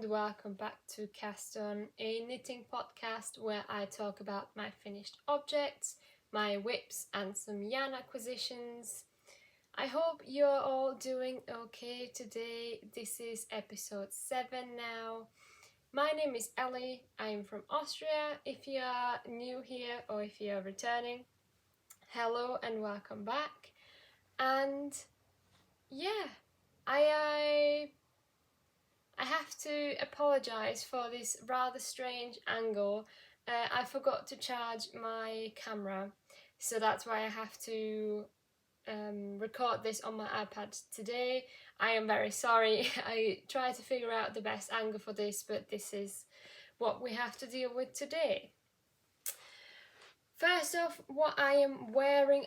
welcome back to Cast On, a knitting podcast where I talk about my finished objects, my whips and some yarn acquisitions. I hope you're all doing okay today. This is episode 7 now. My name is Ellie, I'm from Austria. If you are new here or if you are returning, hello and welcome back. And yeah, I have to apologise for this rather strange angle. I forgot to charge my camera, so that's why I have to record this on my iPad today. I am very sorry. I tried to figure out the best angle for this, but this is what we have to deal with today. First off, what I am wearing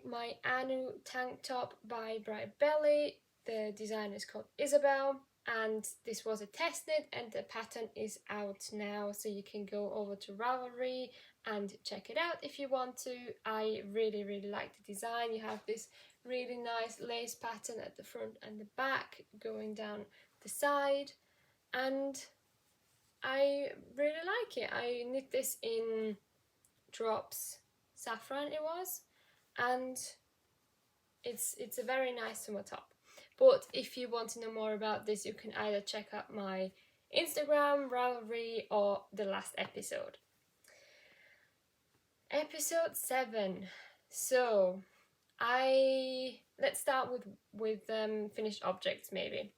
my Anu tank top by Bralette. The designer is called Isabel, and this was a test knit and the pattern is out now, so you can go over to Ravelry and check it out if you want to. I really like the design. You have this really nice lace pattern at the front and the back going down the side, and I really like it. I knit this in drops saffron it was, and it's a very nice summer top. But if you want to know more about this, you can either check out my Instagram, Ravelry, or the last episode. Episode 7. So let's start with finished objects maybe.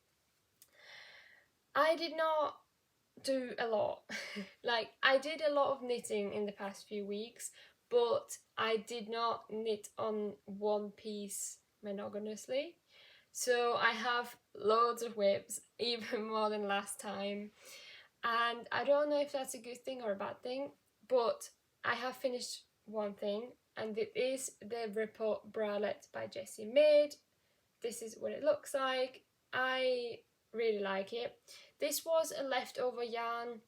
I did not do a lot. Like, I did a lot of knitting in the past few weeks, but I did not knit on one piece monogamously. So I have loads of whips, even more than last time, and I don't know if that's a good thing or a bad thing, but I have finished one thing, and it is the Ripple Bralette by Jessie made. This is what it looks like. I really like it. This was a leftover yarn.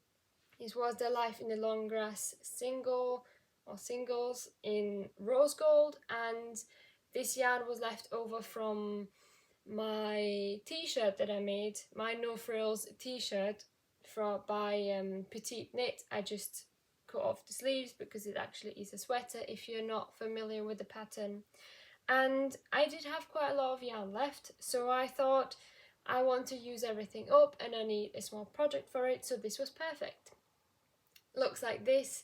This was the Life in the Long Grass single or singles in Rosegold, and this yarn was left over from my t-shirt that I made, my No Frills t-shirt by Petite Knit. I just cut off the sleeves because it actually is a sweater if you're not familiar with the pattern. And I did have quite a lot of yarn left, so I thought I want to use everything up and I need a small project for it, so this was perfect. Looks like this.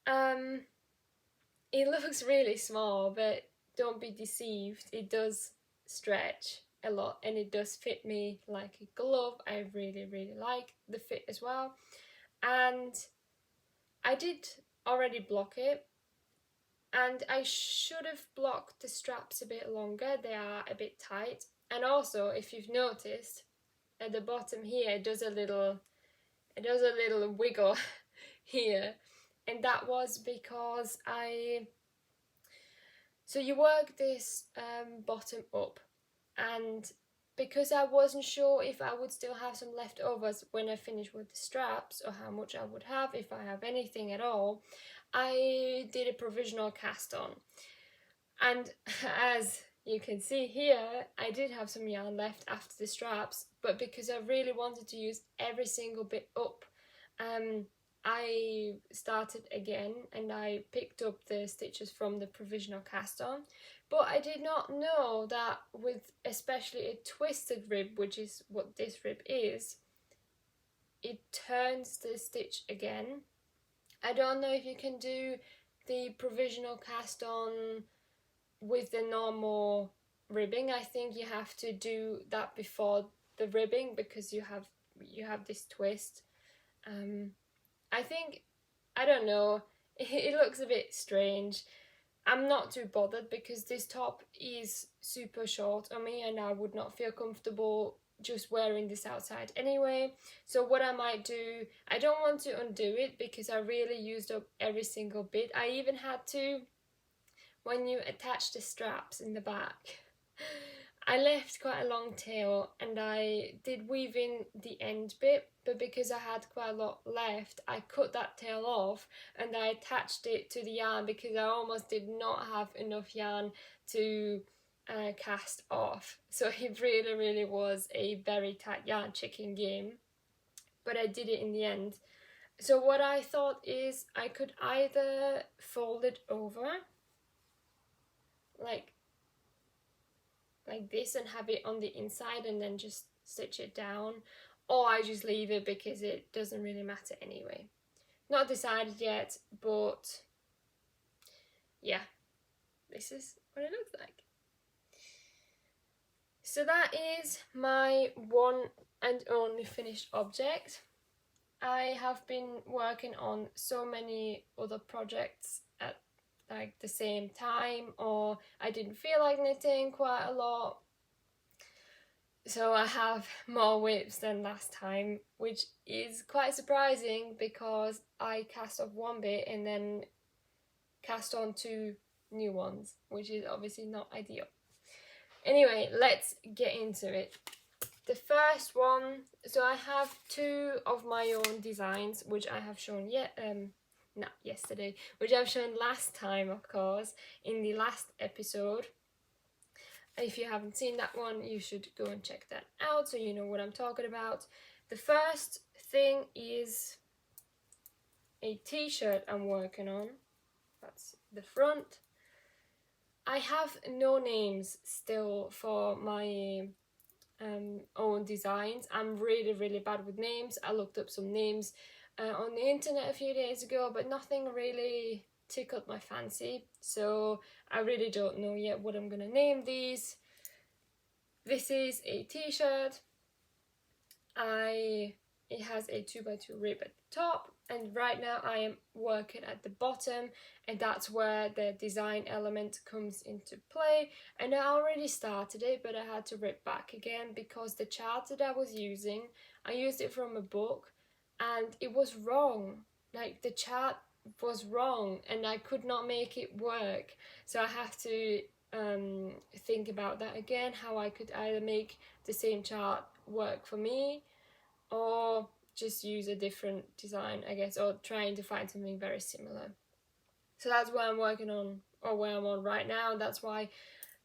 It looks really small, but don't be deceived, it does stretch a lot and it does fit me like a glove. I really like the fit as well, and I did already block it, and I should have blocked the straps a bit longer. They are a bit tight, and also if you've noticed at the bottom here it does a little wiggle here, and that was because so you work this bottom up, and because I wasn't sure if I would still have some leftovers when I finish with the straps, or how much I would have, if I have anything at all, I did a provisional cast on. And as you can see here, I did have some yarn left after the straps, but because I really wanted to use every single bit up, I started again and I picked up the stitches from the provisional cast on. But I did not know that with especially a twisted rib, which is what this rib is, it turns the stitch again. I don't know if you can do the provisional cast on with the normal ribbing. I think you have to do that before the ribbing because you have this twist. I don't know, it looks a bit strange. I'm not too bothered because this top is super short on me and I would not feel comfortable just wearing this outside anyway. So what I might do, I don't want to undo it because I really used up every single bit. I even had to, when you attach the straps in the back, I left quite a long tail and I did weave in the end bit, but because I had quite a lot left, I cut that tail off and I attached it to the yarn because I almost did not have enough yarn to cast off. So it really was a very tight yarn chicken game. but I did it in the end. So what I thought is I could either fold it over like this and have it on the inside and then just stitch it down, or I just leave it because it doesn't really matter anyway. Not decided yet, but yeah, this is what it looks like. So that is my one and only finished object. I have been working on so many other projects at like the same time, or I didn't feel like knitting quite a lot. So I have more whips than last time, which is quite surprising because I cast off one bit and then cast on 2 new ones, which is obviously not ideal. Anyway, let's get into it. The first one, so I have 2 of my own designs, which I have shown not yesterday, which I've shown last time, of course, in the last episode. If you haven't seen that one, you should go and check that out so you know what I'm talking about. The first thing is a t-shirt I'm working on. That's the front. I have no names still for my own designs. I'm really bad with names. I looked up some names on the internet a few days ago, but nothing really tickled my fancy, so I really don't know yet what I'm gonna name these. This is a t-shirt. It has a 2x2 rib at the top, and right now I am working at the bottom, and that's where the design element comes into play. And I already started it, but I had to rip back again because the chart that I was using, I used it from a book and it was wrong. Like the chart was wrong and I could not make it work. So I have to think about that again, how I could either make the same chart work for me or just use a different design, I guess, or trying to find something very similar. So that's what I'm working on, or where I'm on right now. That's why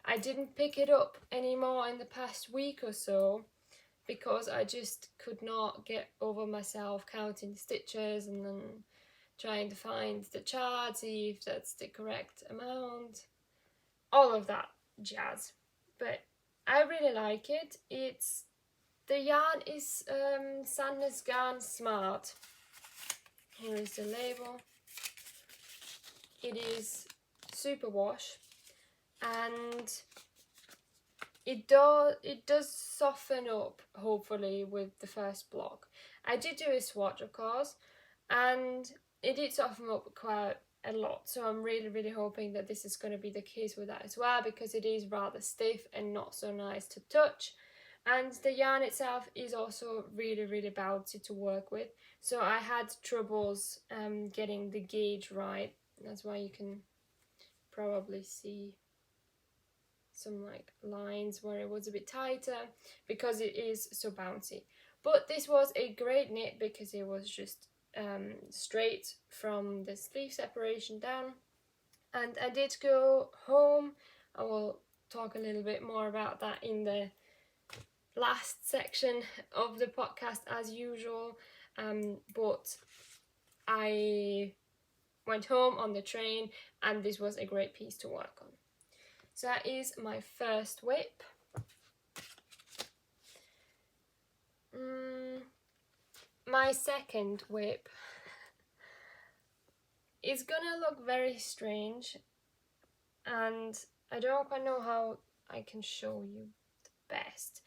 I didn't pick it up anymore in the past week or so, because I just could not get over myself counting stitches and then trying to find the chart, see if that's the correct amount, all of that jazz. But I really like it. The yarn is Sandnesgarn Smart. Here is the label. It is superwash, and it does soften up hopefully with the first block. I did do a swatch, of course, and it did soften up quite a lot, so I'm really hoping that this is going to be the case with that as well, because it is rather stiff and not so nice to touch. And the yarn itself is also really bouncy to work with, so I had troubles getting the gauge right. That's why you can probably see some like lines where it was a bit tighter, because it is so bouncy. But this was a great knit because it was just straight from the sleeve separation down. And I did go home. I will talk a little bit more about that in the last section of the podcast as usual, but I went home on the train and this was a great piece to work on. So that is my first whip. My second whip is gonna look very strange, and I don't quite know how I can show you the best.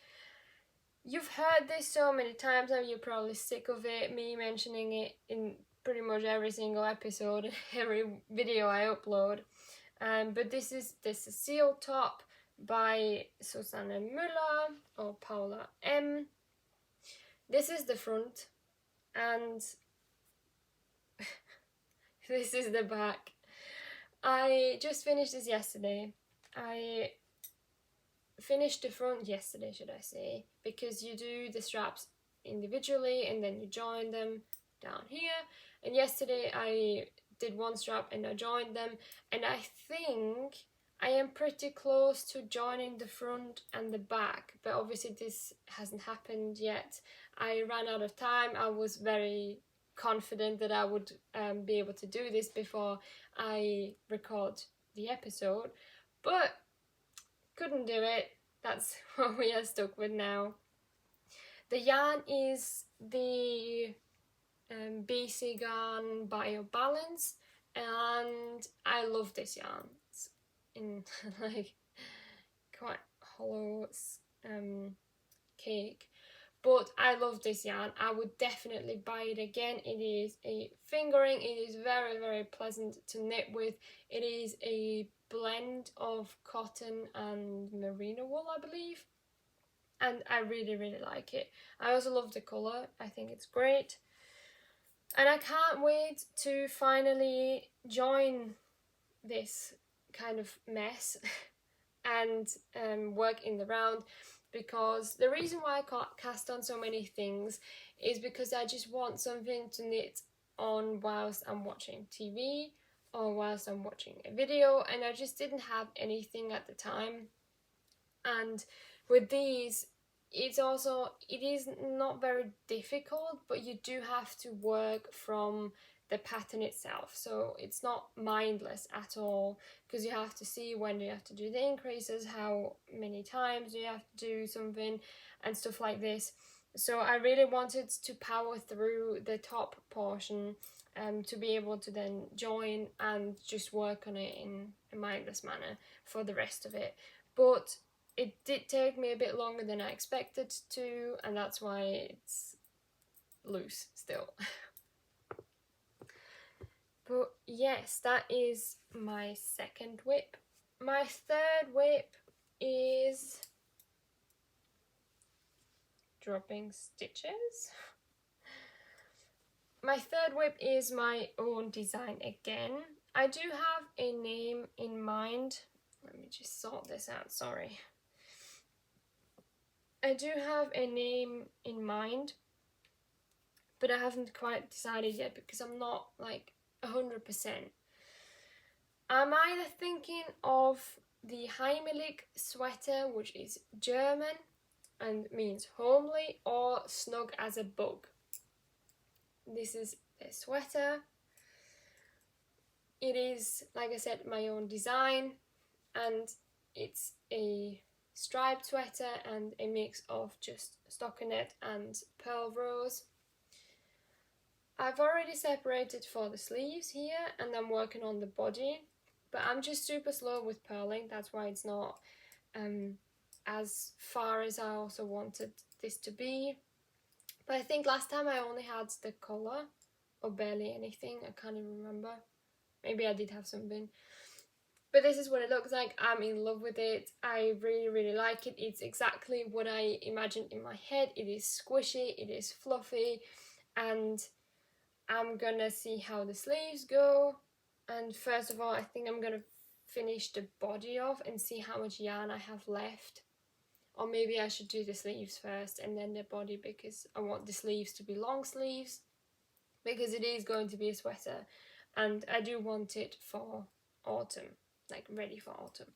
You've heard this so many times and you're probably sick of it, me mentioning it in pretty much every single episode, every video I upload. But this is the Cécile top by Susanne and Müller, or Paula M. This is the front, and this is the back. I just finished this yesterday. I finished the front yesterday, should I say, because you do the straps individually and then you join them down here. And yesterday I did one strap and I joined them, and I think I am pretty close to joining the front and the back, but obviously this hasn't happened yet. I ran out of time. I was very confident that I would be able to do this before I record the episode, but couldn't do it. That's what we are stuck with now. The yarn is the BC Garn Bio Balance, and I love this yarn. It's in like quite hollow cake, but I love this yarn. I would definitely buy it again. It is a fingering. It is very, very pleasant to knit with. It is a blend of cotton and merino wool, I believe, and I really, really like it. I also love the colour. I think it's great, and I can't wait to finally join this kind of mess and work in the round, because the reason why I can't cast on so many things is because I just want something to knit on whilst I'm watching TV or whilst I'm watching a video, and I just didn't have anything at the time. And with these, it is not very difficult, but you do have to work from the pattern itself, so it's not mindless at all, because you have to see when you have to do the increases, how many times you have to do something and stuff like this. So I really wanted to power through the top portion to be able to then join and just work on it in a mindless manner for the rest of it. But it did take me a bit longer than I expected to, and that's why it's loose still. But yes, that is my second whip. My third whip is dropping stitches. My third whip is my own design again. I do have a name in mind. Let me just sort this out, sorry. I do have a name in mind, but I haven't quite decided yet because I'm not like 100%. I'm either thinking of the Heimelig sweater, which is German and means homely, or Snug as a bug. This is the sweater. It is, like I said, my own design, and it's a striped sweater and a mix of just stockinette and pearl rose. I've already separated for the sleeves here, and I'm working on the body, but I'm just super slow with purling. That's why it's not as far as I also wanted this to be. But I think last time I only had the colour, or barely anything. I can't even remember. Maybe I did have something. But this is what it looks like. I'm in love with it. I really, really like it. It's exactly what I imagined in my head. It is squishy, it is fluffy, and I'm gonna see how the sleeves go. And first of all, I think I'm gonna finish the body off and see how much yarn I have left. Or maybe I should do the sleeves first and then the body, because I want the sleeves to be long sleeves, because it is going to be a sweater and I do want it for autumn, like ready for autumn.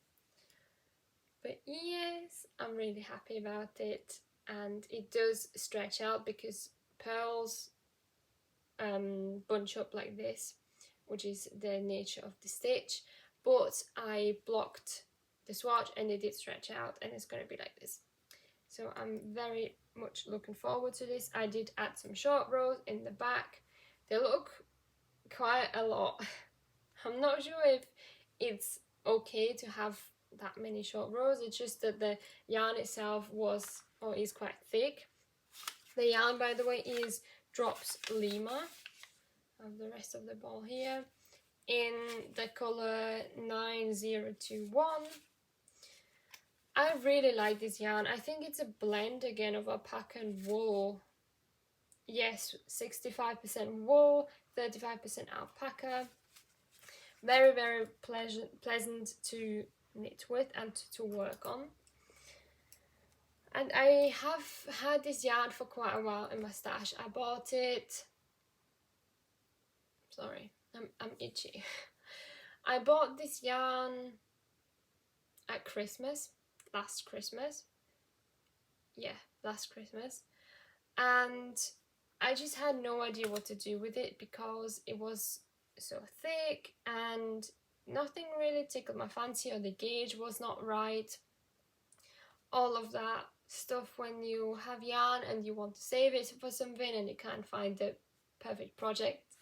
But yes, I'm really happy about it, and it does stretch out because pearls bunch up like this, which is the nature of the stitch, but I blocked the swatch and it did stretch out, and it's going to be like this. So I'm very much looking forward to this. I did add some short rows in the back. They look quite a lot. I'm not sure if it's okay to have that many short rows. It's just that the yarn itself was, or is, quite thick. The yarn, by the way, is Drops Lima. I have the rest of the ball here in the colour 9021. I really like this yarn. I think it's a blend again of alpaca and wool. Yes, 65% wool, 35% alpaca. Very, very pleasant to knit with and to work on. And I have had this yarn for quite a while in my stash. I bought it, sorry, I'm itchy. I bought this yarn at Christmas, last Christmas. Yeah, last Christmas. and I just had no idea what to do with it because it was so thick and nothing really tickled my fancy, or the gauge was not right. All of that stuff when you have yarn and you want to save it for something and you can't find the perfect project.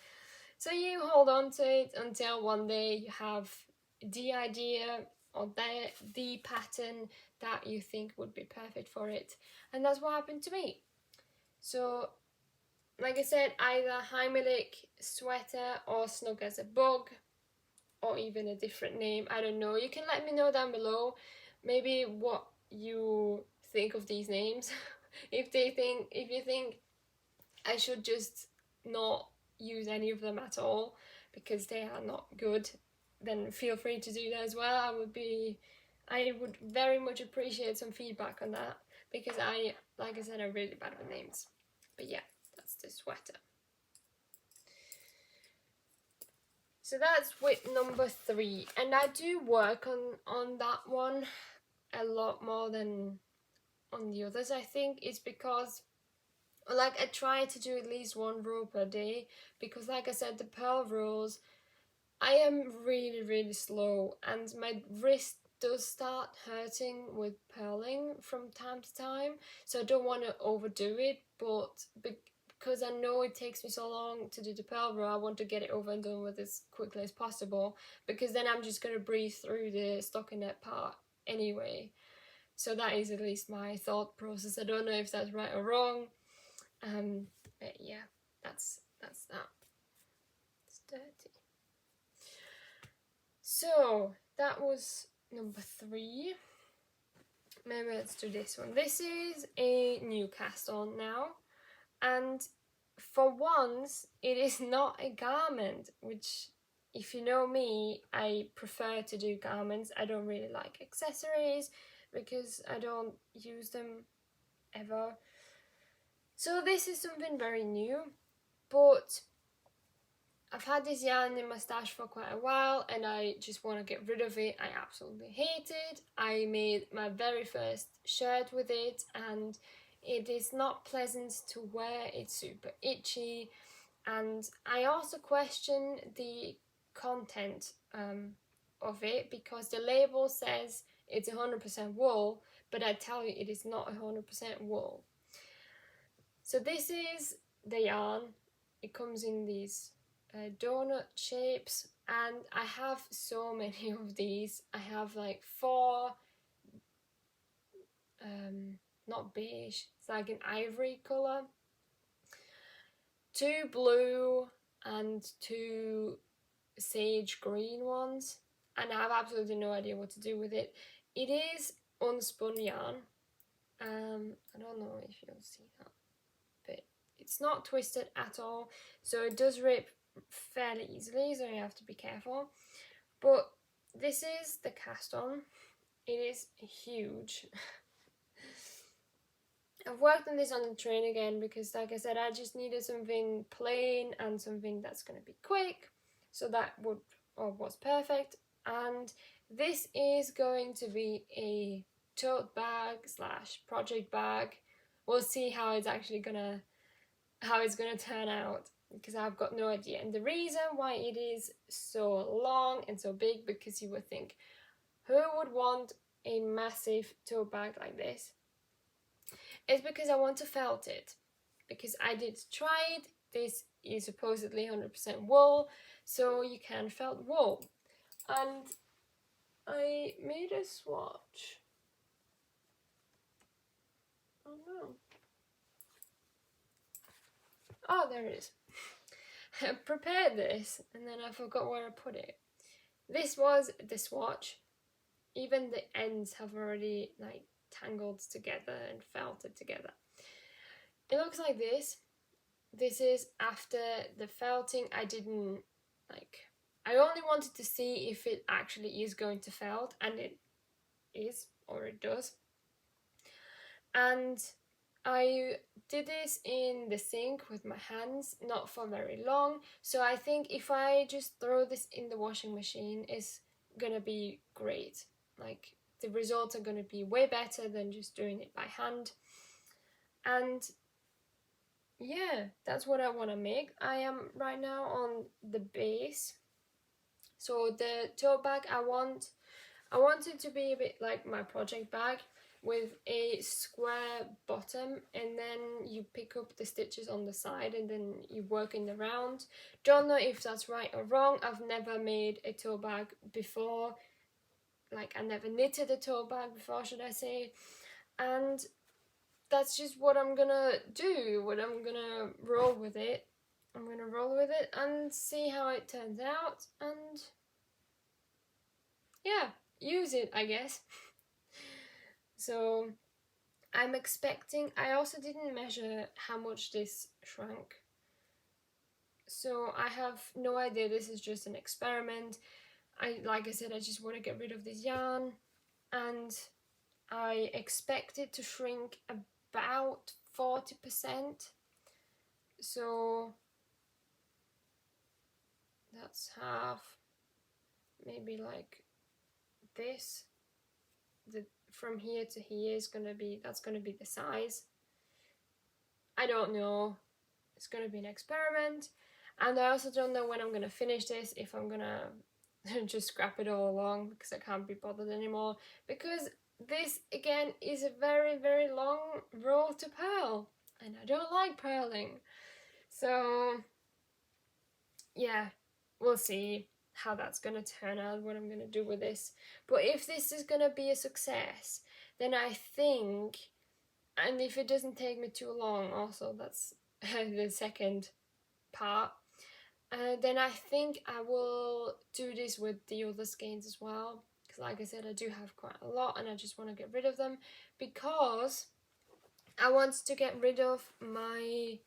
So you hold on to it until one day you have the idea or the pattern that you think would be perfect for it. And that's what happened to me. So, like I said, either Heimelig sweater or Snug as a bug, or even a different name, I don't know. You can let me know down below maybe what you think of these names. if you think I should just not use any of them at all because they are not good, then feel free to do that as well. I would very much appreciate some feedback on that, because like I said, I'm really bad with names. But yeah, that's the sweater. So that's width number 3, and I do work on that one a lot more than on the others. I think it's because, like, I try to do at least 1 row per day, because like I said, the pearl rows, I am really, really slow, and my wrist does start hurting with purling from time to time, so I don't want to overdo it, but because I know it takes me so long to do the pearl row, I want to get it over and done with as quickly as possible, because then I'm just going to breeze through the stockinette part anyway. So that is at least my thought process. I don't know if that's right or wrong. But yeah, that's that. It's dirty. So that was number 3. Maybe let's do this one. This is a new cast on now, and for once it is not a garment, which, if you know me, I prefer to do garments. I don't really like accessories because I don't use them ever. So this is something very new, but I've had this yarn in my stash for quite a while and I just want to get rid of it. I absolutely hate it. I made my very first shirt with it and it is not pleasant to wear. It's super itchy, and I also question the content of it, because the label says it's 100% wool, but I tell you it is not 100% wool. So this is the yarn. It comes in these donut shapes, and I have so many of these. I have like 4 not beige, it's like an ivory colour, 2 blue and 2 sage green ones, and I have absolutely no idea what to do with it. It is unspun yarn. I don't know if you'll see that, but it's not twisted at all, so it does rip fairly easily, so you have to be careful. But this is the cast on. It is huge. I've worked on this on the train again because, like I said, I just needed something plain and something that's going to be quick, so that was perfect. And this is going to be a tote bag / project bag. We'll see how it's gonna turn out, because I've got no idea. And the reason why it is so long and so big, because you would think, who would want a massive tote bag like this? It's because I want to felt it, because I did try it. This is supposedly 100% wool, so you can felt wool. And I made a swatch. Oh no. Oh, there it is. I prepared this and then I forgot where I put it. This was the swatch. Even the ends have already like tangled together and felted together. It looks like this. This is after the felting. I only wanted to see if it actually is going to felt, and it is, or it does. And I did this in the sink with my hands, not for very long, so I think if I just throw this in the washing machine, it's gonna be great. Like, the results are gonna be way better than just doing it by hand. And yeah, that's what I want to make. I am right now on the base. So the tote bag, I want it to be a bit like my project bag with a square bottom, and then you pick up the stitches on the side and then you work in the round. Don't know if that's right or wrong. I've never made a tote bag before. Like, I never knitted a tote bag before, should I say. And that's just what I'm gonna do, what I'm gonna roll with it. I'm gonna roll with it and see how it turns out, and yeah, use it, I guess. So I'm expecting, I also didn't measure how much this shrank. So I have no idea, this is just an experiment. Like I said, I just want to get rid of this yarn, and I expect it to shrink about 40%. So that's half, maybe like this. From here to here is gonna be, that's gonna be the size. I don't know. It's gonna be an experiment, and I also don't know when I'm gonna finish this. If I'm gonna just scrap it all along because I can't be bothered anymore. Because this again is a very, very long roll to purl, and I don't like purling. So yeah, we'll see how that's gonna turn out, what I'm gonna do with this. But if this is gonna be a success, then I think, and if it doesn't take me too long, also that's the second part, then I think I will do this with the other skeins as well, because like I said, I do have quite a lot and I just want to get rid of them, because I want to get rid of my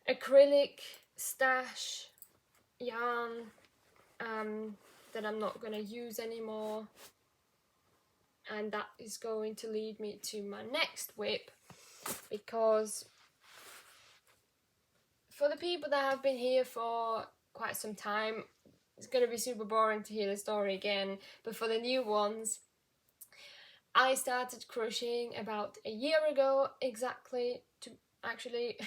acrylic stash yarn that I'm not going to use anymore, and that is going to lead me to my next whip. Because for the people that have been here for quite some time, it's going to be super boring to hear the story again, but for the new ones, I started crocheting about a year ago exactly, actually,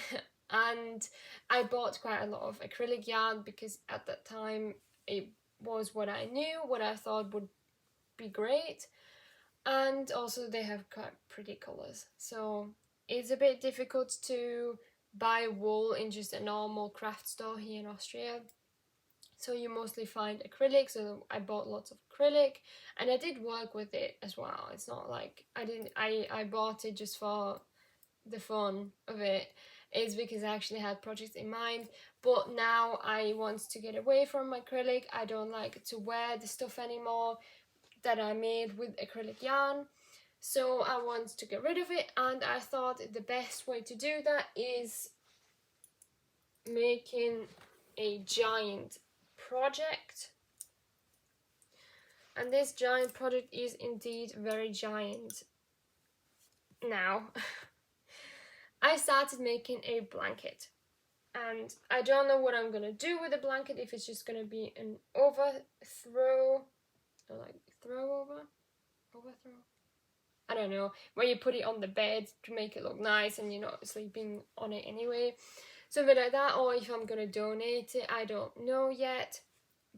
and I bought quite a lot of acrylic yarn because at that time it was what I knew, what I thought would be great, and also they have quite pretty colours. So it's a bit difficult to buy wool in just a normal craft store here in Austria. So you mostly find acrylic, so I bought lots of acrylic, and I did work with it as well. It's not like I bought it just for the fun of it. It's because I actually had projects in mind, but now I want to get away from acrylic. I don't like to wear the stuff anymore that I made with acrylic yarn, so I want to get rid of it, and I thought the best way to do that is making a giant project. And this giant project is indeed very giant. Now I started making a blanket, and I don't know what I'm gonna do with the blanket, if it's just gonna be an overthrow, or like overthrow, I don't know, where you put it on the bed to make it look nice and you're not sleeping on it anyway, something like that, or if I'm gonna donate it, I don't know yet,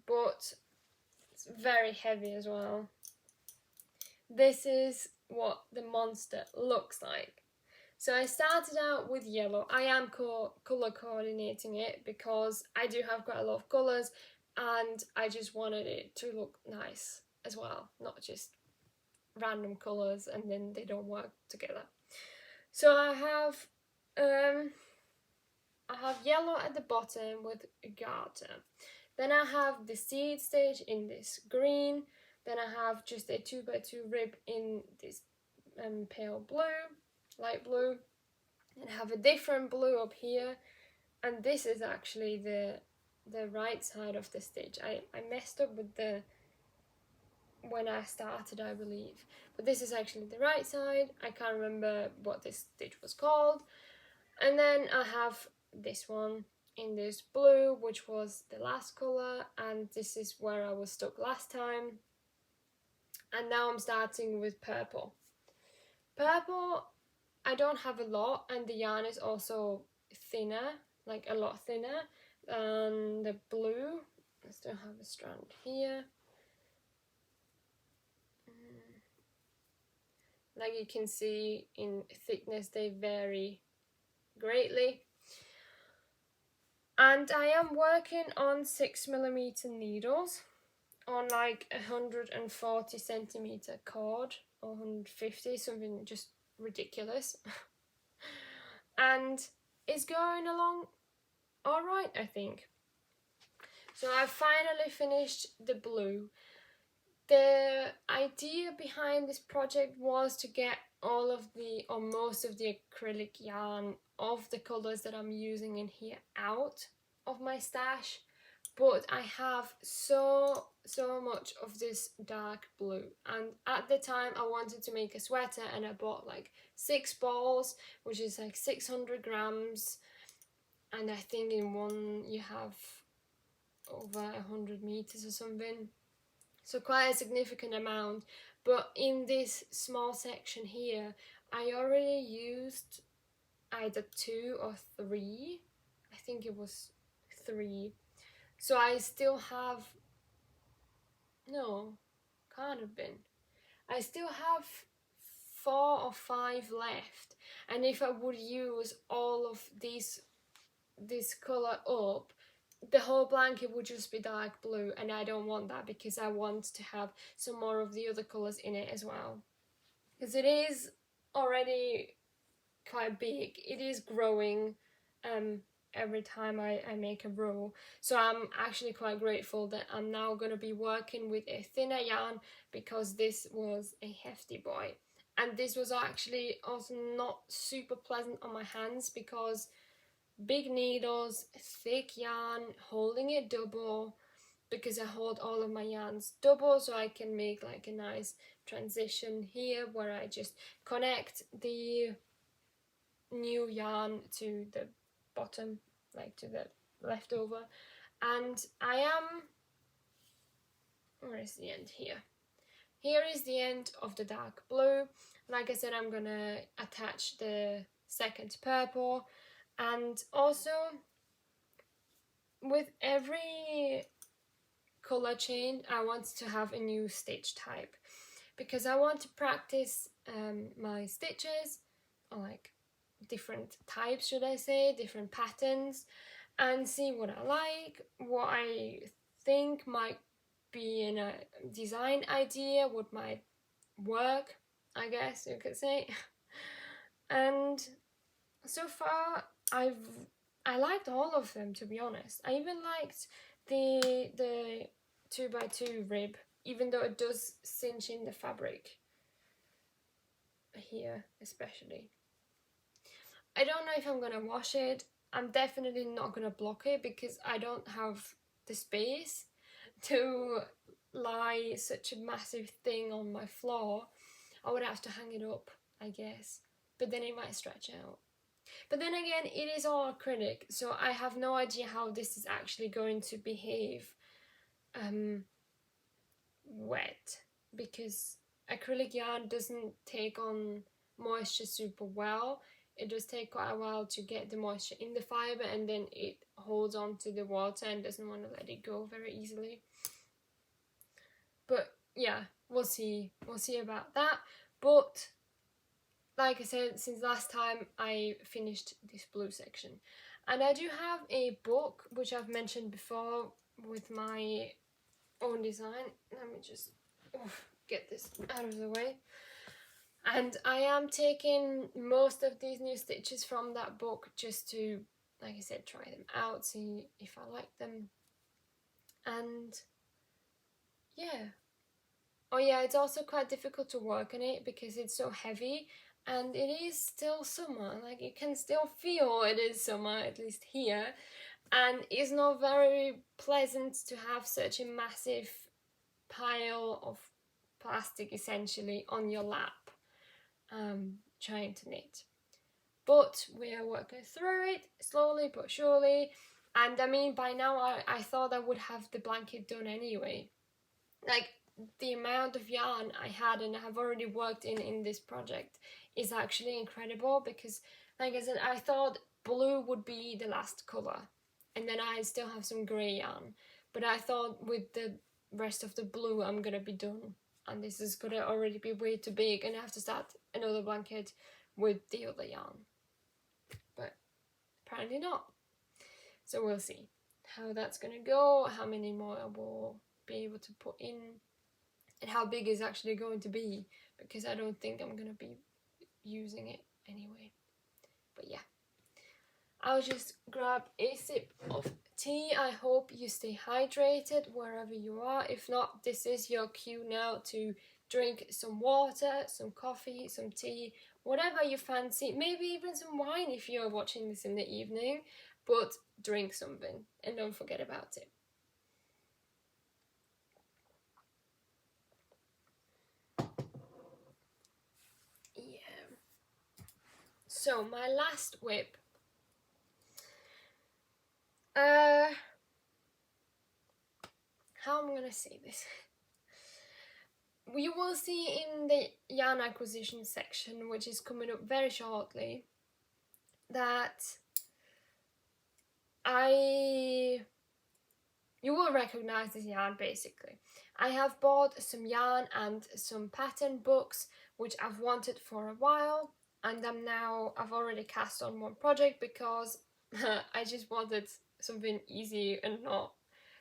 but it's very heavy as well. This is what the monster looks like. So I started out with yellow. I am colour coordinating it because I do have quite a lot of colours, and I just wanted it to look nice as well, not just random colours and then they don't work together. So I have yellow at the bottom with a garter. Then I have the seed stage in this green. Then I have just a 2x2 rib in this pale blue, light blue, and have a different blue up here. And this is actually the right side of the stitch. I messed up with the when I started, I believe, but this is actually the right side. I can't remember what this stitch was called. And then I have this one in this blue, which was the last colour, and this is where I was stuck last time. And now I'm starting with purple. Purple, I don't have a lot, and the yarn is also thinner, like a lot thinner than the blue. I still have a strand here. Like you can see, in thickness they vary greatly. And I am working on 6mm needles on like 140 centimeter cord, or 150, something just ridiculous. And it's going along all right, I think. So I finally finished the blue. The idea behind this project was to get all of the, or most of the acrylic yarn of the colours that I'm using in here out of my stash, but I have so much of this dark blue, and at the time I wanted to make a sweater, and I bought like 6 balls, which is like 600 grams, and I think in one you have over 100 meters or something, so quite a significant amount. But in this small section here, I already used either 2 or 3, I think it was 3, so I still have, no, can't have been, I still have 4 or 5 left, and if I would use all of this colour up, the whole blanket would just be dark blue, and I don't want that, because I want to have some more of the other colours in it as well, because it is already quite big. It is growing every time I make a row, so I'm actually quite grateful that I'm now going to be working with a thinner yarn, because this was a hefty boy, and this was actually also not super pleasant on my hands, because big needles, thick yarn, holding it double, because I hold all of my yarns double, so I can make like a nice transition here where I just connect the new yarn to the bottom, like to the leftover. And I am, where is the end here? Here is the end of the dark blue. Like I said, I'm gonna attach the second purple. And also, with every color change, I want to have a new stitch type, because I want to practice my stitches, or like different types, should I say, different patterns, and see what I like, what I think might be in a design idea, what might work, I guess you could say. And so far I liked all of them, to be honest. I even liked the 2x2 rib, even though it does cinch in the fabric here especially. I don't know if I'm gonna wash it. I'm definitely not gonna block it, because I don't have the space to lie such a massive thing on my floor. I would have to hang it up, I guess, but then it might stretch out. But then again, it is all acrylic, so I have no idea how this is actually going to behave wet, because acrylic yarn doesn't take on moisture super well. It does take quite a while to get the moisture in the fibre, and then it holds on to the water and doesn't want to let it go very easily. But yeah, we'll see about that. But like I said, since last time I finished this blue section, and I do have a book which I've mentioned before with my own design. Let me just get this out of the way. And I am taking most of these new stitches from that book, just to, like I said, try them out, see if I like them. And yeah. Oh yeah, it's also quite difficult to work on it, because it's so heavy, and it is still summer. Like, you can still feel it is summer, at least here, and it's not very pleasant to have such a massive pile of plastic essentially on your lap trying to knit. But we are working through it slowly but surely, and I mean, by now I thought I would have the blanket done anyway. Like, the amount of yarn I had and have already worked in this project is actually incredible, because like I said, I thought blue would be the last colour, and then I still have some grey yarn, but I thought with the rest of the blue I'm gonna be done, and this is gonna already be way too big and I have to start another blanket with the other yarn, but apparently not. So we'll see how that's gonna go, how many more I will be able to put in, and how big it's actually going to be, because I don't think I'm gonna be using it anyway. But yeah, I'll just grab a sip of tea. I hope you stay hydrated wherever you are. If not, this is your cue now to drink some water, some coffee, some tea, whatever you fancy, maybe even some wine if you're watching this in the evening, but drink something and don't forget about it. Yeah. So my last whip, how am I gonna say this? You will see in the yarn acquisition section, which is coming up very shortly, that you will recognize this yarn basically. I have bought some yarn and some pattern books which I've wanted for a while, and I've already cast on one project because I just wanted something easy and not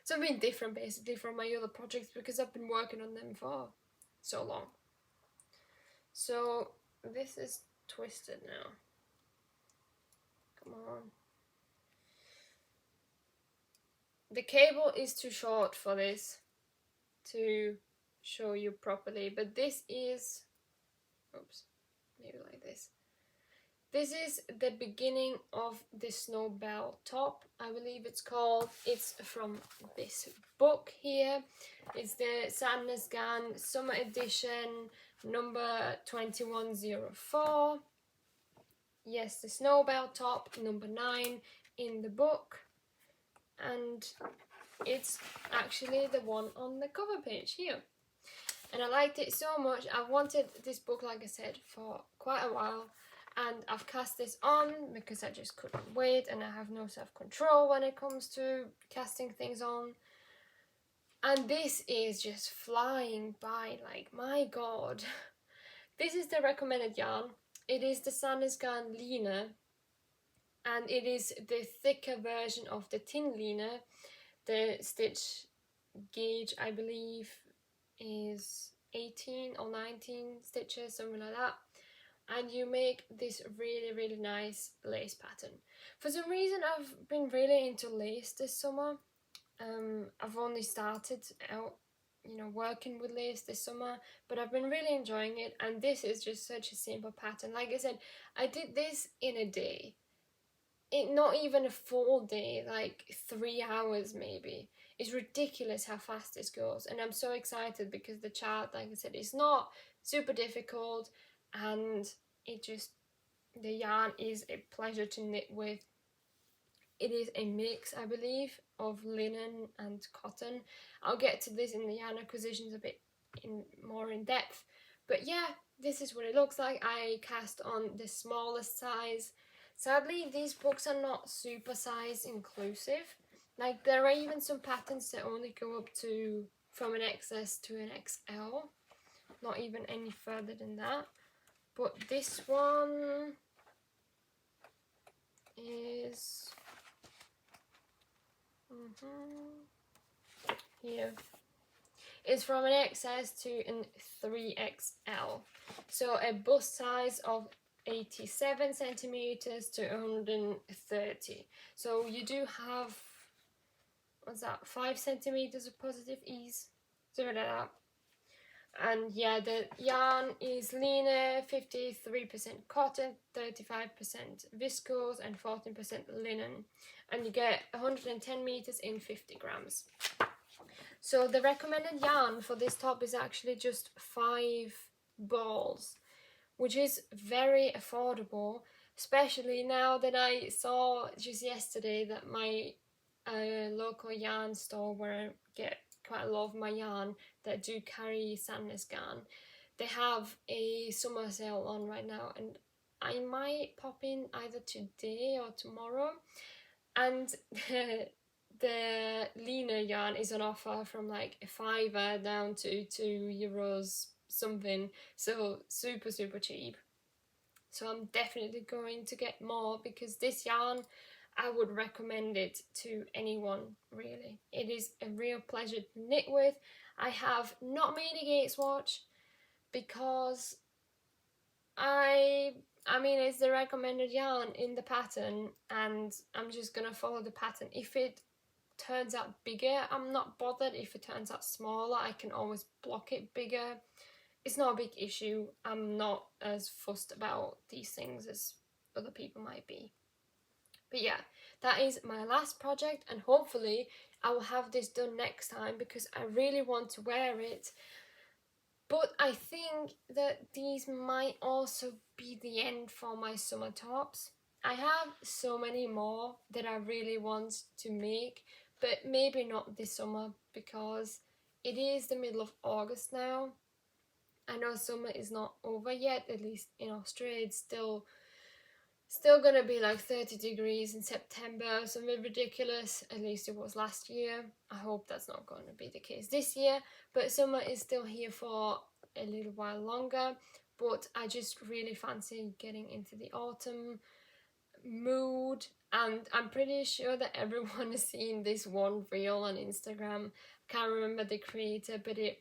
something different basically from my other projects, because I've been working on them for so long. So this is twisted now. Come on. The cable is too short for this to show you properly, but this is, oops, maybe like this. This is the beginning of the Snowbell top, I believe it's called. It's from this book here. It's the Sandnesgarn Summer Edition number 2104. Yes, the Snowbell top, number 9 in the book. And it's actually the one on the cover page here. And I liked it so much. I wanted this book, like I said, for quite a while. And I've cast this on because I just couldn't wait, and I have no self-control when it comes to casting things on. And this is just flying by, like, my god. This is the recommended yarn. It is the Sandnesgarn Lima, and it is the thicker version of the Tin Lina. The stitch gauge, I believe, is 18 or 19 stitches, something like that. And you make this really, really nice lace pattern. For some reason, I've been really into lace this summer. I've only started out, working with lace this summer, but I've been really enjoying it. And this is just such a simple pattern. Like I said, I did this in a day. Not even a full day, like 3 hours maybe. It's ridiculous how fast this goes, and I'm so excited because the chart, like I said, is not super difficult, and the yarn is a pleasure to knit with. It is a mix, I believe, of linen and cotton. I'll get to this in the yarn acquisitions a bit more in depth, but yeah, this is what it looks like. I cast on the smallest size. Sadly, these books are not super size inclusive. Like, there are even some patterns that only go up to from an XS to an XL, not even any further than that. But this one is here. It's from an XS to an 3XL. So a bust size of 87 centimeters to 130. So you do have, what's that, 5 centimeters of positive ease, something like that. And yeah, the yarn is Lina, 53% cotton, 35% viscose, and 14% linen. And you get 110 meters in 50 grams. So the recommended yarn for this top is actually just 5 balls, which is very affordable, especially now that I saw just yesterday that my local yarn store, where I get quite a lot of my yarn that do carry Sandnesgarn, they have a summer sale on right now, and I might pop in either today or tomorrow. And the Lima yarn is on offer from like a £5 down to €2 something, so super cheap. So I'm definitely going to get more, because this yarn, I would recommend it to anyone, really. It is a real pleasure to knit with. I have not made a gate swatch because I mean, it's the recommended yarn in the pattern, and I'm just gonna follow the pattern. If it turns out bigger, I'm not bothered. If it turns out smaller, I can always block it bigger. It's not a big issue. I'm not as fussed about these things as other people might be. But yeah, that is my last project, and hopefully I will have this done next time, because I really want to wear it. But I think that these might also be the end for my summer tops. I have so many more that I really want to make, but maybe not this summer, because it is the middle of August now. I know summer is not over yet, at least in Australia. It's still gonna be like 30 degrees in September, something ridiculous. At least it was last year. I hope that's not going to be the case this year, but summer is still here for a little while longer. But I just really fancy getting into the autumn mood, and I'm pretty sure that everyone has seen this one reel on Instagram. I can't remember the creator, but it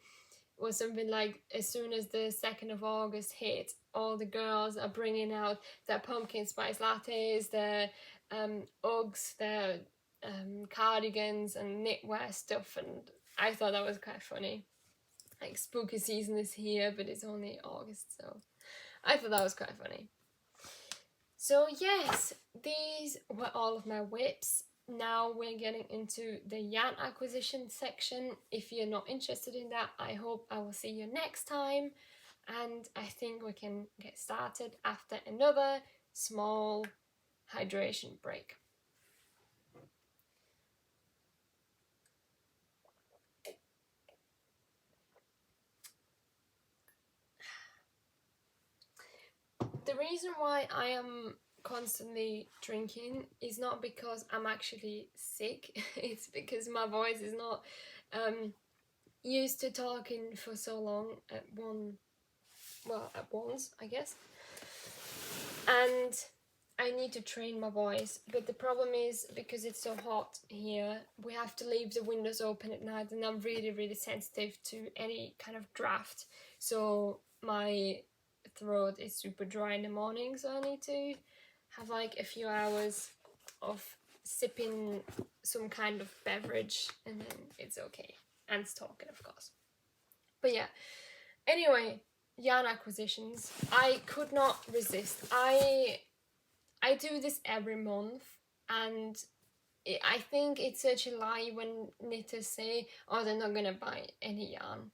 was something like, as soon as the 2nd of August hit, all the girls are bringing out their pumpkin spice lattes, their Uggs, their cardigans and knitwear stuff, and I thought that was quite funny. Like, spooky season is here, but it's only August, so I thought that was quite funny. So yes, these were all of my whips. Now we're getting into the yarn acquisition section. If you're not interested in that, I hope I will see you next time. And I think we can get started after another small hydration break. The reason why I am constantly drinking is not because I'm actually sick. It's because my voice is not used to talking for so long at once, I guess. And I need to train my voice, but the problem is, because it's so hot here, we have to leave the windows open at night, and I'm really sensitive to any kind of draft, so my throat is super dry in the morning, so I need to have like a few hours of sipping some kind of beverage, and then it's okay, and talking, of course. But yeah, anyway, yarn acquisitions. I could not resist. I do this every month, and I think it's such a lie when knitters say, oh, they're not gonna buy any yarn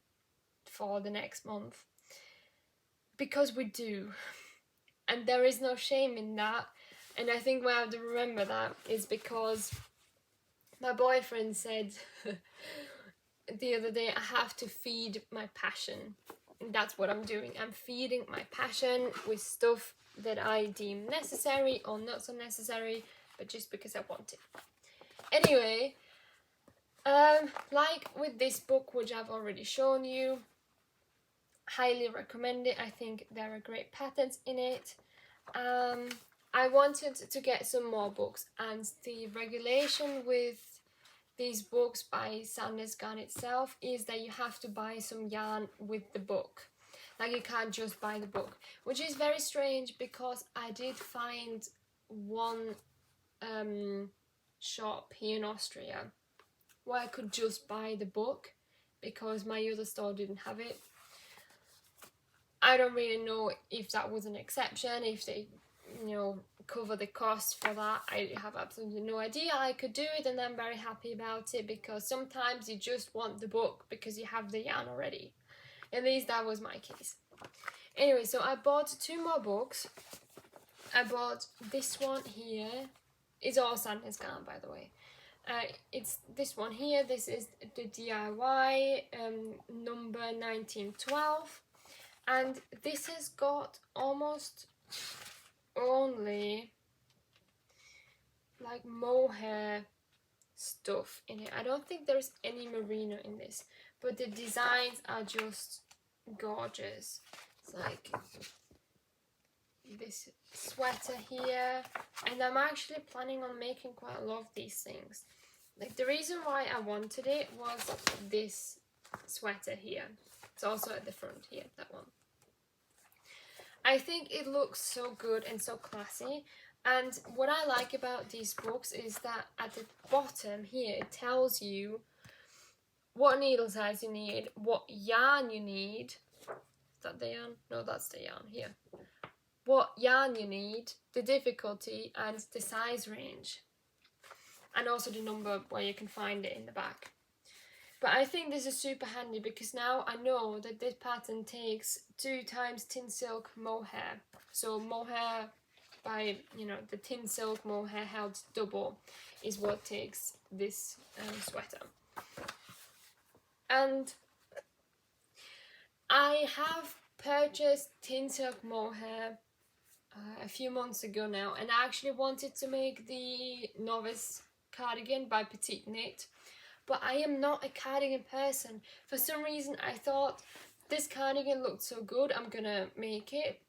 for the next month, because we do, and there is no shame in that. And I think we have to remember that is because my boyfriend said the other day, I have to feed my passion. And that's what I'm doing. I'm feeding my passion with stuff that I deem necessary or not so necessary, but just because I want it. Anyway, like with this book, which I've already shown you, highly recommend it. I think there are great patterns in it. I wanted to get some more books, and the regulation with these books by Sandnesgarn itself is that you have to buy some yarn with the book. Like, you can't just buy the book, which is very strange, because I did find one shop here in Austria where I could just buy the book, because my other store didn't have it. I don't really know if that was an exception, if they, cover the cost for that. I have absolutely no idea. I could do it, and I'm very happy about it, because sometimes you just want the book because you have the yarn already. At least that was my case. Anyway, so I bought 2 more books. I bought this one here. It's all Sandnesgarn, by the way. It's this one here. This is the DIY number 1912. And this has got almost only like mohair stuff in it. I don't think there's any merino in this, but the designs are just gorgeous. It's like this sweater here, and I'm actually planning on making quite a lot of these things. Like the reason why I wanted it was this sweater here. It's also at the front here, that one. I think it looks so good and so classy. And what I like about these books is that at the bottom here it tells you what needle size you need, what yarn you need. Is that the yarn? No, that's the yarn here. What yarn you need, the difficulty, and the size range. And also the number where you can find it in the back. But I think this is super handy because now I know that this pattern takes 2 times tin silk mohair. So mohair by, you know, the tin silk mohair held double is what takes this sweater. And I have purchased tin silk mohair a few months ago now, and I actually wanted to make the novice cardigan by Petite Knit, but I am not a cardigan person. For some reason I thought this cardigan looked so good, I'm gonna make it,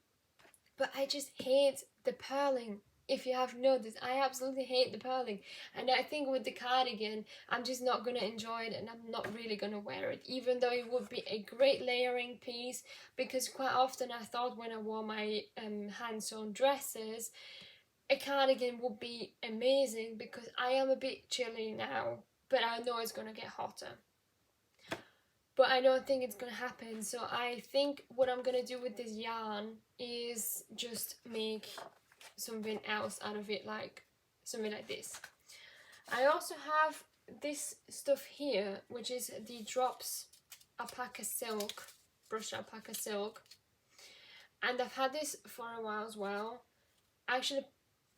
but I just hate the purling. If you have noticed, I absolutely hate the purling, and I think with the cardigan I'm just not going to enjoy it, and I'm not really going to wear it, even though it would be a great layering piece, because quite often I thought when I wore my hand-sewn dresses, a cardigan would be amazing, because I am a bit chilly now, but I know it's going to get hotter. But I don't think it's going to happen, so I think what I'm going to do with this yarn is just make something else out of it, like something like this. I also have this stuff here, which is the Drops alpaca silk, brushed alpaca silk, and I've had this for a while as well. I actually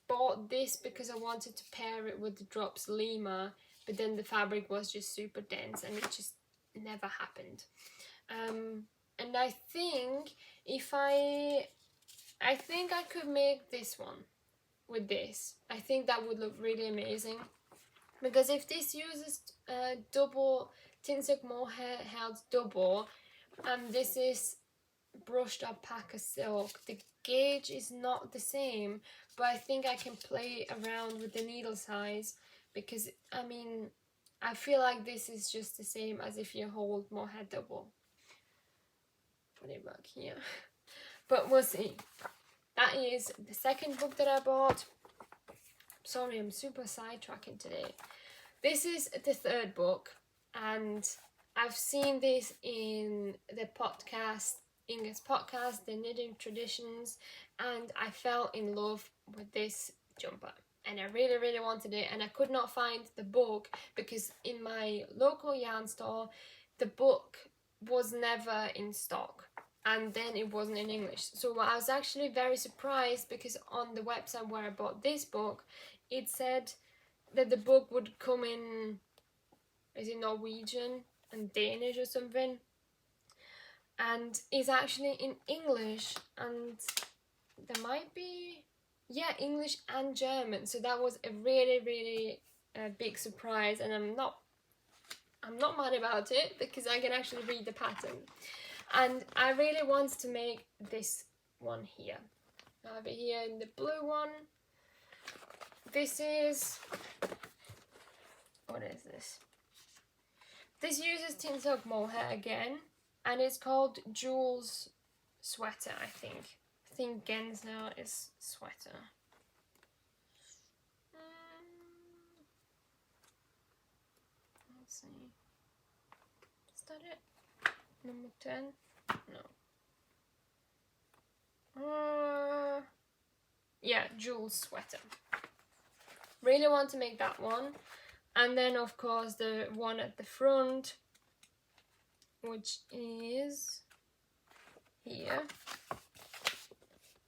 bought this because I wanted to pair it with the Drops Lima, but then the fabric was just super dense and it just never happened. And I think I think I could make this one with this. I think that would look really amazing, because if this uses double tin silk mohair held double, and this is brushed alpaca silk, the gauge is not the same, but I think I can play around with the needle size, because I mean I feel like this is just the same as if you hold mohair double. Put it back here. But we'll see. That is the second book that I bought. Sorry, I'm super sidetracking today. This is the third book, and I've seen this in the podcast, Inga's podcast, The Knitting Traditions, and I fell in love with this jumper. And I really, really wanted it, and I could not find the book, because in my local yarn store, the book was never in stock. And then it wasn't in English. So I was actually very surprised, because on the website where I bought this book, it said that the book would come in, is it Norwegian and Danish or something? And it's actually in English, and there might be, yeah, English and German. So that was a really, really big surprise, and I'm not mad about it, because I can actually read the pattern. And I really want to make this one here. I have it here in the blue one. This is, what is this? This uses tin silk mohair again, and it's called Jules Sweater, I think. I think Gensler is sweater. Let's see. Is that it? Number 10? No. Yeah, Jules Sweater. Really want to make that one. And then, of course, the one at the front, which is here.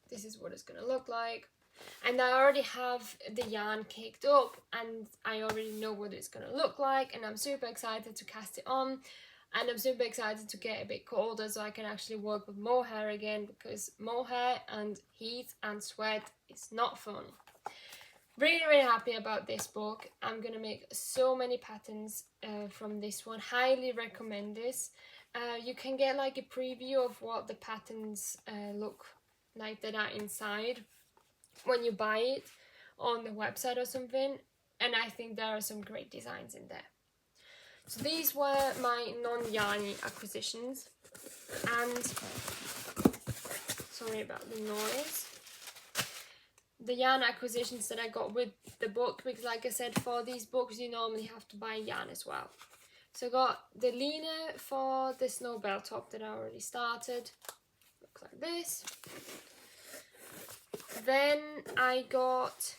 This is what it's going to look like. And I already have the yarn caked up, and I already know what it's going to look like, and I'm super excited to cast it on. and I'm super excited to get a bit colder so I can actually work with mohair again, because mohair and heat and sweat is not fun. Really happy about this book. I'm gonna make so many patterns from this one. Highly recommend this. You can get like a preview of what the patterns look like that are inside when you buy it on the website or something, and I think there are some great designs in there. So these were my non-yarny acquisitions, and sorry about the noise. The yarn acquisitions that I got with the book, because like I said, for these books you normally have to buy yarn as well. So I got the Lina for the snow belt top that I already started. Looks like this. Then I got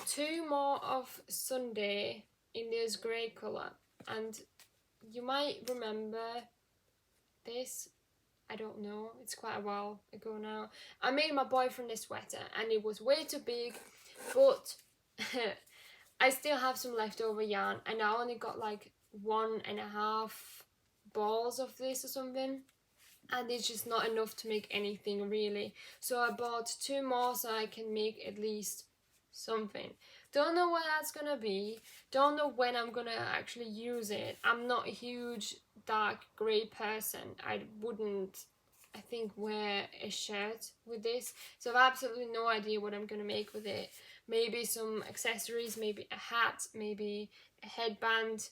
2 more of Sunday in this grey colour, and you might remember this. I don't know, it's quite a while ago now. I made my boyfriend a sweater and it was way too big, but I still have some leftover yarn, and I only got like 1.5 balls of this or something, and it's just not enough to make anything really. So I bought 2 more so I can make at least something. Don't know what that's gonna be, don't know when I'm gonna actually use it. I'm not a huge dark grey person. I wouldn't, I think, wear a shirt with this, so I've absolutely no idea what I'm gonna make with it. Maybe some accessories, maybe a hat, maybe a headband,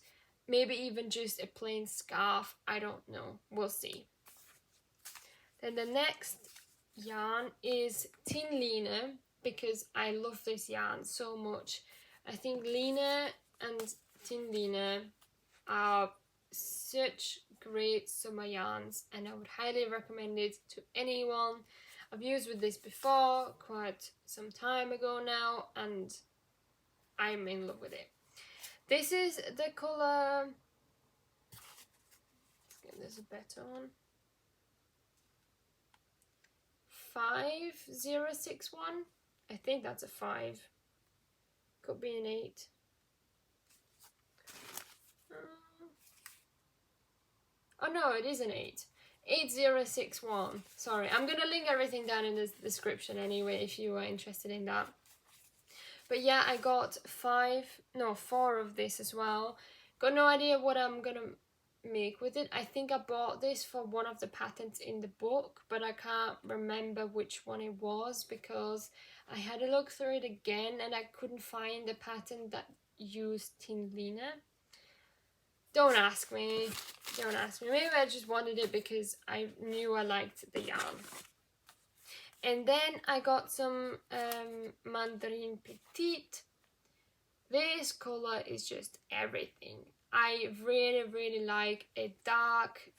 maybe even just a plain scarf. I don't know, we'll see. Then the next yarn is Tin Lina, because I love this yarn so much. I think Lina and Tin Lina are such great summer yarns, and I would highly recommend it to anyone. I've used with this before quite some time ago now, and I'm in love with it. This is the colour, let's get this a better one, 5061. I think that's a 5, could be an 8. Oh no, it is an 8. 8061. Sorry, I'm gonna link everything down in the description anyway if you are interested in that. But yeah, I got 4 of this as well. Got no idea what I'm gonna make with it. I think I bought this for one of the patterns in the book, but I can't remember which one it was, because I had a look through it again and I couldn't find the pattern that used Tin Lina. Don't ask me, don't ask me. Maybe I just wanted it because I knew I liked the yarn. And then I got some Mandarin Petite. This colour is just everything. I really like a dark,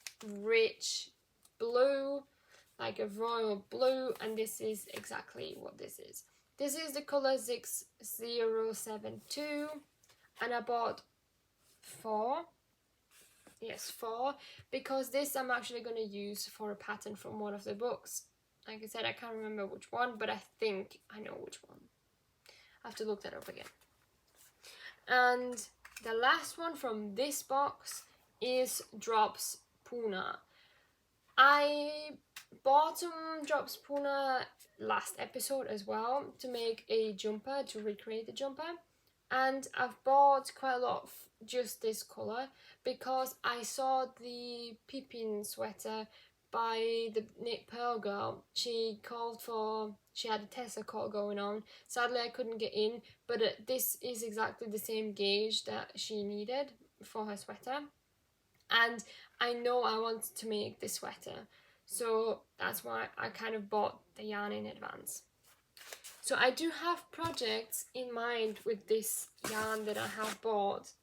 rich blue, like a royal blue, and this is exactly what this is. This is the colour 6072, and I bought 4. Yes, 4, because this I'm actually going to use for a pattern from one of the books. Like I said, I can't remember which one, but I think I know which one. I have to look that up again. And the last one from this box is Drops Puna. I bought some Drops Puna last episode as well to make a jumper, to recreate the jumper. And I've bought quite a lot of just this colour because I saw the Pippin sweater by the Knit Pearl girl. She had a Tessa call going on. Sadly I couldn't get in, but this is exactly the same gauge that she needed for her sweater. And I know I wanted to make this sweater, so that's why I kind of bought the yarn in advance. So I do have projects in mind with this yarn that I have bought,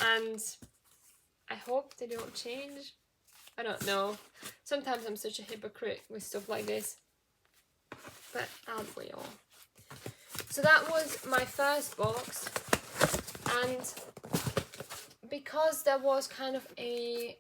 and I hope they don't change. I don't know. Sometimes I'm such a hypocrite with stuff like this, but aren't we all? So that was my first box, and because there was kind of a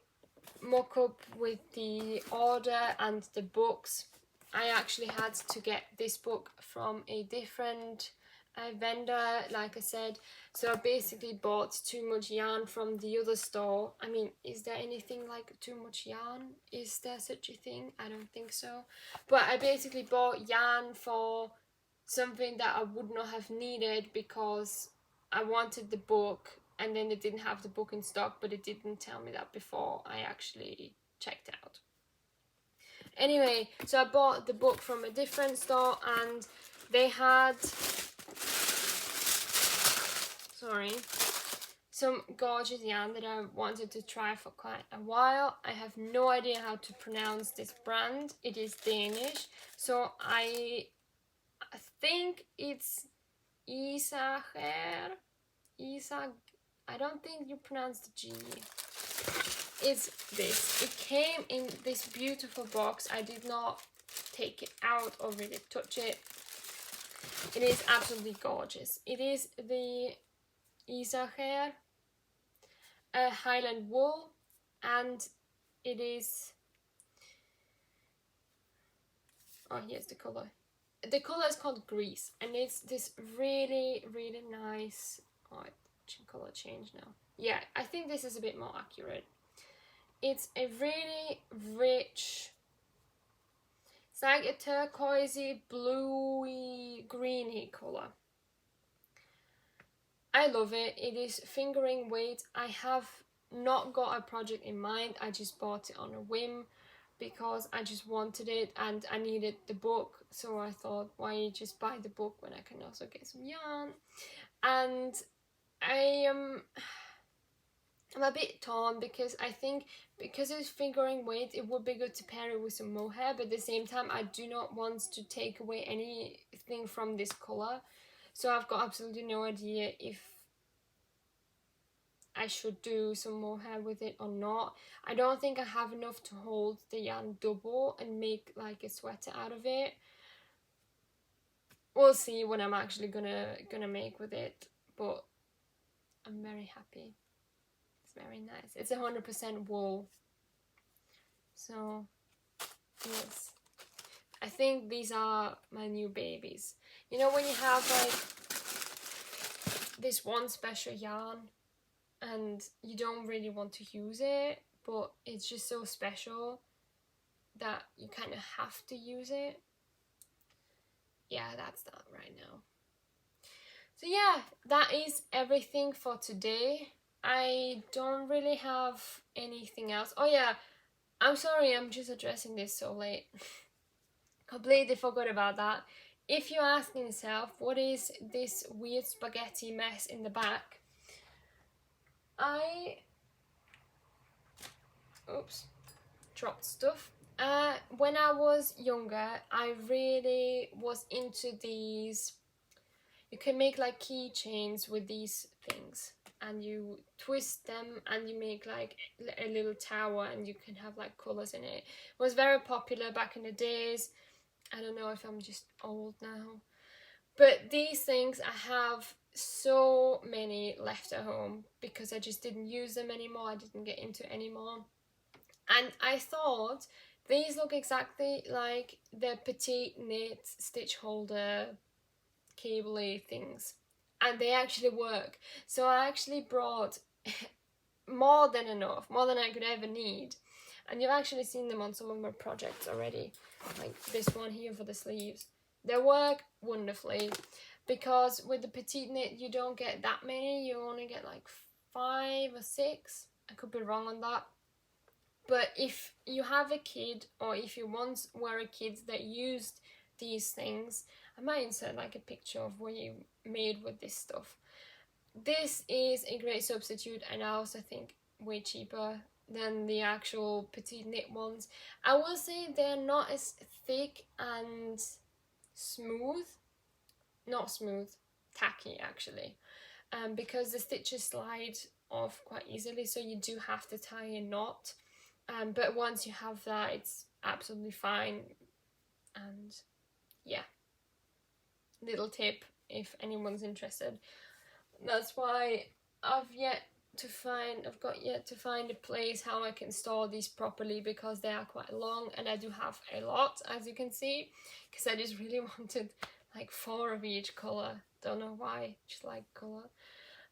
mock-up with the order and the books, I actually had to get this book from a different a vendor, like I said. So I basically bought too much yarn from the other store. I mean, is there anything like too much yarn? Is there such a thing? I don't think so. But I basically bought yarn for something that I would not have needed because I wanted the book, and then they didn't have the book in stock, but it didn't tell me that before I actually checked out. Anyway, so I bought the book from a different store, and they had, sorry, some gorgeous yarn that I wanted to try for quite a while. I have no idea how to pronounce this brand. It is Danish, so I think it's Isager. I don't think you pronounce the G. It's this. It came in this beautiful box. I did not take it out or really touch it. It is absolutely gorgeous. It is the Isager Highland wool, and it is, oh, here's the color. The color is called Grease, and it's this really, really nice, oh, color change now. Yeah, I think this is a bit more accurate. It's a really rich, it's like a turquoisey, bluey, greeny color. I love it. It is fingering weight. I have not got a project in mind. I just bought it on a whim because I just wanted it and I needed the book. So I thought, why just buy the book when I can also get some yarn? And I'm a bit torn because I think because it's fingering weight, it would be good to pair it with some mohair, but at the same time I do not want to take away anything from this colour. So I've got absolutely no idea if I should do some mohair with it or not. I don't think I have enough to hold the yarn double and make like a sweater out of it. We'll see what I'm actually gonna make with it, but I'm very happy. It's very nice. It's 100% wool. So yes, I think these are my new babies. You know when you have like this one special yarn and you don't really want to use it, but it's just so special that you kind of have to use it. Yeah, that's that right now. So yeah, that is everything for today. I don't really have anything else. Oh yeah, I'm sorry, I'm just addressing this so late. Completely forgot about that. If you're asking yourself, what is this weird spaghetti mess in the back? Oops, dropped stuff. When I was younger, I really was into these. You can make like keychains with these things, and you twist them and you make like a little tower, and you can have like colours in it. It was very popular back in the days. I don't know if I'm just old now, but these things, I have so many left at home because I just didn't use them anymore. I didn't get into it anymore, and I thought these look exactly like the petite knit stitch holder cable-y things, and they actually work. So I actually brought more than enough, more than I could ever need, and you've actually seen them on some of my projects already, like this one here for the sleeves. They work wonderfully because with the petite knit you don't get that many, you only get like 5 or 6. I could be wrong on that, but if you have a kid, or if you once were a kid that used these things, I might insert like a picture of what you made with this stuff. This is a great substitute, and I also think way cheaper than the actual petite knit ones. I will say they're not as thick and smooth, not smooth, tacky actually, because the stitches slide off quite easily, so you do have to tie a knot, but once you have that, it's absolutely fine. And yeah, little tip if anyone's interested. That's why I've got yet to find a place how I can store these properly, because they are quite long and I do have a lot, as you can see, because I just really wanted like 4 of each colour, Don't know why, just like colour.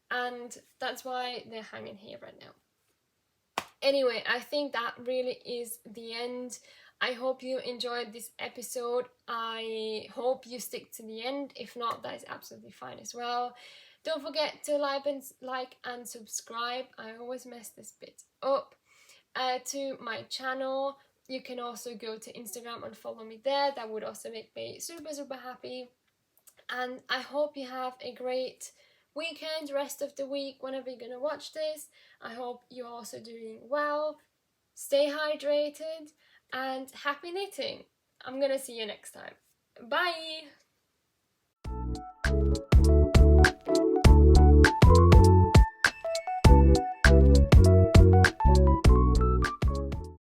And that's why they're hanging here right now. Anyway, I think that really is the end. I hope you enjoyed this episode. I hope you stick to the end. If not, that is absolutely fine as well. Don't forget to like and subscribe. I always mess this bit up. To my channel. You can also go to Instagram and follow me there. That would also make me super happy. And I hope you have a great weekend, rest of the week, whenever you're gonna watch this. I hope you're also doing well. Stay hydrated and happy knitting. I'm gonna see you next time. Bye!